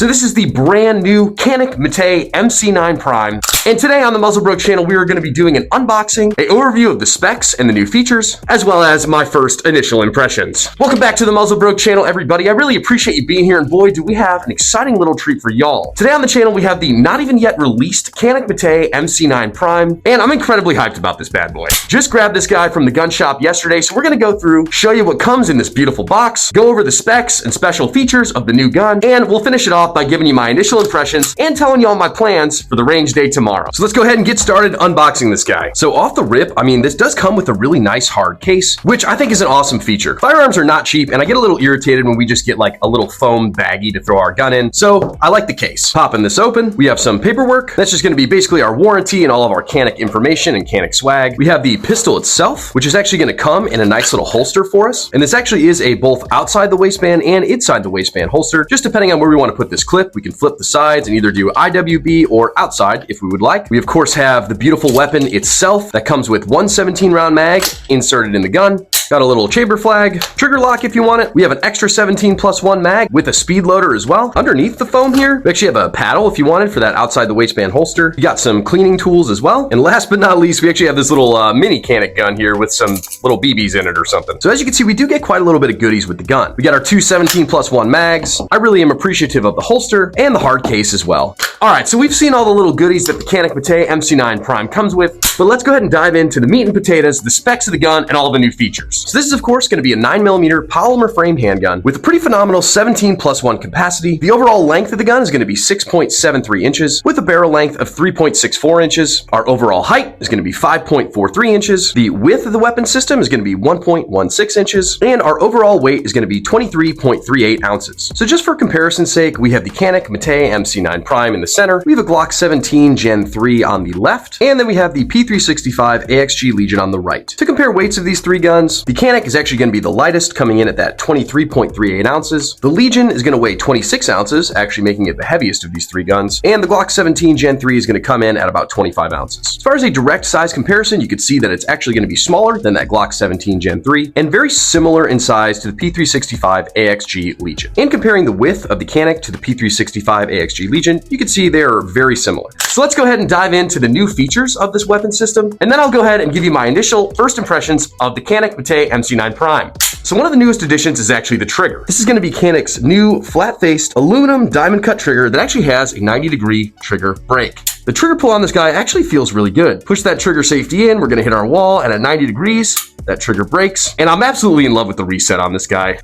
So this is the brand new Canik Mete MC9 Prime. And today on the Muzzlebroke channel, we are going to be doing an unboxing, an overview of the specs and the new features, as well as my first initial impressions. Welcome back to the Muzzlebroke channel, everybody. I really appreciate you being here, and boy, do we have an exciting little treat for y'all. Today on the channel, we have the not even yet released Canik Mete MC9 Prime, and I'm incredibly hyped about this bad boy. Just grabbed this guy from the gun shop yesterday, so we're going to go through, show you what comes in this beautiful box, go over the specs and special features of the new gun, and we'll finish it off by giving you my initial impressions and telling y'all my plans for the range day tomorrow. So let's go ahead and get started unboxing this guy. So off the rip, I mean, this does come with a really nice hard case, which I think is an awesome feature. Firearms are not cheap, and I get a little irritated when we just get like a little foam baggie to throw our gun in. So I like the case. Popping this open, we have some paperwork. That's just going to be basically our warranty and all of our Canik information and Canik swag. We have the pistol itself, which is actually going to come in a nice little holster for us. And this actually is a both outside the waistband and inside the waistband holster. Just depending on where we want to put this clip, we can flip the sides and either do IWB or outside if we would like. We of course have the beautiful weapon itself that comes with one 17-round mag inserted in the gun. Got a little chamber flag, trigger lock if you want it. We have an extra 17+1 mag with a speed loader as well. Underneath the foam here, we actually have a paddle if you wanted for that outside the waistband holster. You got some cleaning tools as well. And last but not least, we actually have this little mini Canik gun here with some little BBs in it or something. So as you can see, we do get quite a little bit of goodies with the gun. We got our two 17+1 mags. I really am appreciative of the holster and the hard case as well. All right, so we've seen all the little goodies that the Canik Mete MC9 Prime comes with, but let's go ahead and dive into the meat and potatoes, the specs of the gun, and all the new features. So this is of course going to be a 9mm polymer framed handgun with a pretty phenomenal 17+1 capacity. The overall length of the gun is going to be 6.73 inches with a barrel length of 3.64 inches. Our overall height is going to be 5.43 inches. The width of the weapon system is going to be 1.16 inches, and our overall weight is going to be 23.38 ounces. So just for comparison's sake, we have the Canik Mete MC9 Prime in the center. We have a Glock 17 Gen 3 on the left, and then we have the P365 AXG Legion on the right. To compare weights of these three guns, the Canik is actually going to be the lightest, coming in at that 23.38 ounces. The Legion is going to weigh 26 ounces, actually making it the heaviest of these three guns, and the Glock 17 Gen 3 is going to come in at about 25 ounces. As far as a direct size comparison, you can see that it's actually going to be smaller than that Glock 17 Gen 3, and very similar in size to the P365 AXG Legion. In comparing the width of the Canik to the P365 AXG Legion, you can see they are very similar. So let's go ahead and dive into the new features of this weapon system, and then I'll go ahead and give you my initial first impressions of the Canik Mete MC9 Prime. So one of the newest additions is actually the trigger. This is going to be Canik's new flat-faced aluminum diamond cut trigger that actually has a 90-degree trigger break. The trigger pull on this guy actually feels really good. Push that trigger safety in, we're going to hit our wall, and at 90 degrees, that trigger breaks. And I'm absolutely in love with the reset on this guy.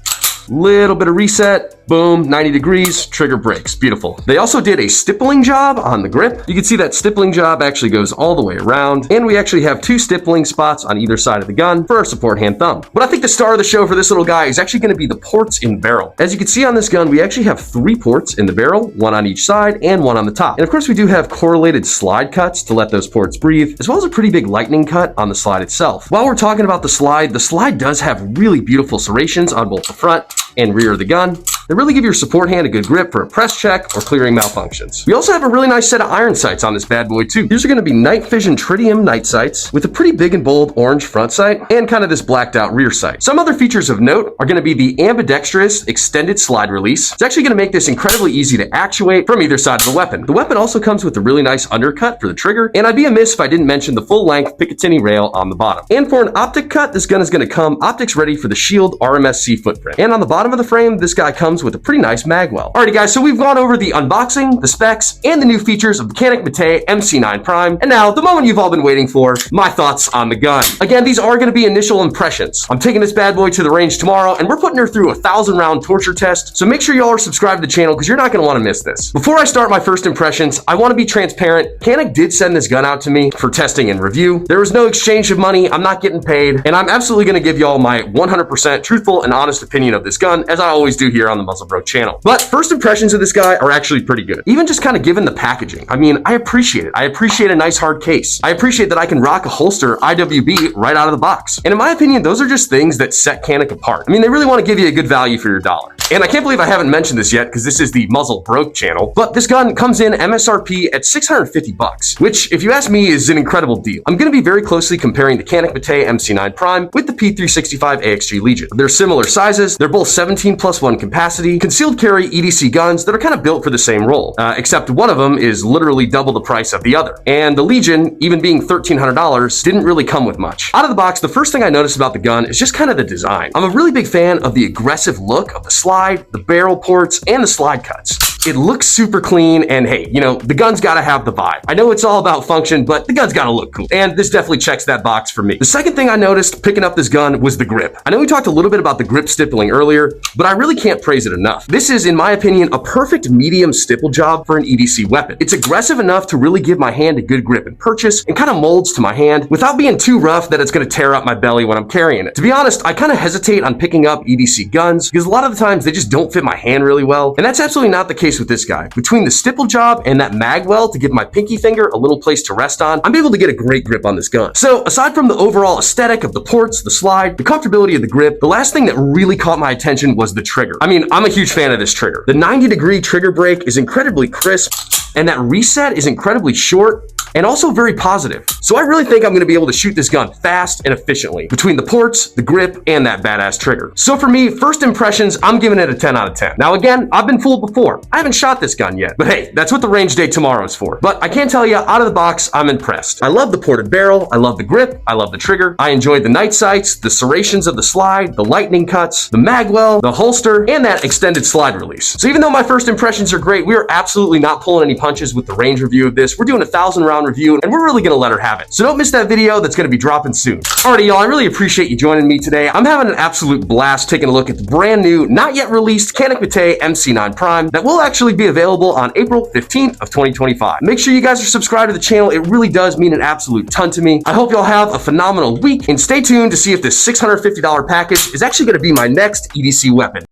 Little bit of reset, boom, 90 degrees, trigger breaks, beautiful. They also did a stippling job on the grip. You can see that stippling job actually goes all the way around, and we actually have two stippling spots on either side of the gun for our support hand thumb. But I think the star of the show for this little guy is actually going to be the ports in barrel. As you can see on this gun, we actually have 3 ports in the barrel, one on each side and one on the top. And of course, we do have correlated slide cuts to let those ports breathe, as well as a pretty big lightning cut on the slide itself. While we're talking about the slide does have really beautiful serrations on both the front and rear of the gun. They really give your support hand a good grip for a press check or clearing malfunctions. We also have a really nice set of iron sights on this bad boy too. These are going to be night vision tritium night sights with a pretty big and bold orange front sight and kind of this blacked out rear sight. Some other features of note are going to be the ambidextrous extended slide release. It's actually going to make this incredibly easy to actuate from either side of the weapon. The weapon also comes with a really nice undercut for the trigger, and I'd be amiss if I didn't mention the full length Picatinny rail on the bottom. And for an optic cut, this gun is going to come optics ready for the Shield RMSC footprint. And on the bottom of the frame, this guy comes with a pretty nice mag well. Alrighty guys, so we've gone over the unboxing, the specs, and the new features of the Canik Mete MC9 Prime, and now the moment you've all been waiting for, my thoughts on the gun. Again, these are going to be initial impressions. I'm taking this bad boy to the range tomorrow, and we're putting her through a 1,000-round torture test, so make sure y'all are subscribed to the channel because you're not going to want to miss this. Before I start my first impressions, I want to be transparent. Canik did send this gun out to me for testing and review. There was no exchange of money, I'm not getting paid, and I'm absolutely going to give y'all my 100% truthful and honest opinion of this gun, as I always do here on the Muzzlebroke channel. But first impressions of this guy are actually pretty good. Even just kind of given the packaging. I mean, I appreciate it. I appreciate a nice hard case. I appreciate that I can rock a holster IWB right out of the box. And in my opinion, those are just things that set Canik apart. I mean, they really want to give you a good value for your dollar. And I can't believe I haven't mentioned this yet because this is the Muzzlebroke channel, but this gun comes in MSRP at $650, which if you ask me is an incredible deal. I'm going to be very closely comparing the Canik Mete MC9 Prime with the P365 AXG Legion. They're similar sizes, they're both 17+1 capacity, concealed carry EDC guns that are kind of built for the same role, except one of them is literally double the price of the other. And the Legion, even being $1,300, didn't really come with much. Out of the box, the first thing I noticed about the gun is just kind of the design. I'm a really big fan of the aggressive look of the slide, the barrel ports, and the slide cuts. It looks super clean, and hey, you know, the gun's gotta have the vibe. I know it's all about function, but the gun's gotta look cool, and this definitely checks that box for me. The second thing I noticed picking up this gun was the grip. I know we talked a little bit about the grip stippling earlier, but I really can't praise it enough. This is, in my opinion, a perfect medium stipple job for an EDC weapon. It's aggressive enough to really give my hand a good grip and purchase, and kind of molds to my hand without being too rough that it's gonna tear up my belly when I'm carrying it. To be honest, I kind of hesitate on picking up EDC guns because a lot of the times they just don't fit my hand really well, and that's absolutely not the case with this guy. Between the stipple job and that mag well to give my pinky finger a little place to rest on, I'm able to get a great grip on this gun. So aside from the overall aesthetic of the ports, the slide, the comfortability of the grip, the last thing that really caught my attention was the trigger. I mean, I'm a huge fan of this trigger. The 90-degree trigger break is incredibly crisp, and that reset is incredibly short and also very positive. So I really think I'm gonna be able to shoot this gun fast and efficiently between the ports, the grip, and that badass trigger. So for me, first impressions, I'm giving it a 10 out of 10. Now again, I've been fooled before. I haven't shot this gun yet, but hey, that's what the range day tomorrow is for. But I can't tell you, out of the box, I'm impressed. I love the ported barrel, I love the grip, I love the trigger, I enjoyed the night sights, the serrations of the slide, the lightning cuts, the magwell, the holster, and that extended slide release. So even though my first impressions are great, we are absolutely not pulling any punches with the range review of this. We're doing a 1,000-round review, and we're really gonna let her have it. So don't miss that video that's gonna be dropping soon. Alrighty, y'all, I really appreciate you joining me today. I'm having an absolute blast taking a look at the brand new, not yet released Canik Mete MC9 Prime that will actually be available on April 15th of 2025. Make sure you guys are subscribed to the channel. It really does mean an absolute ton to me. I hope y'all have a phenomenal week, and stay tuned to see if this $650 package is actually gonna be my next EDC weapon.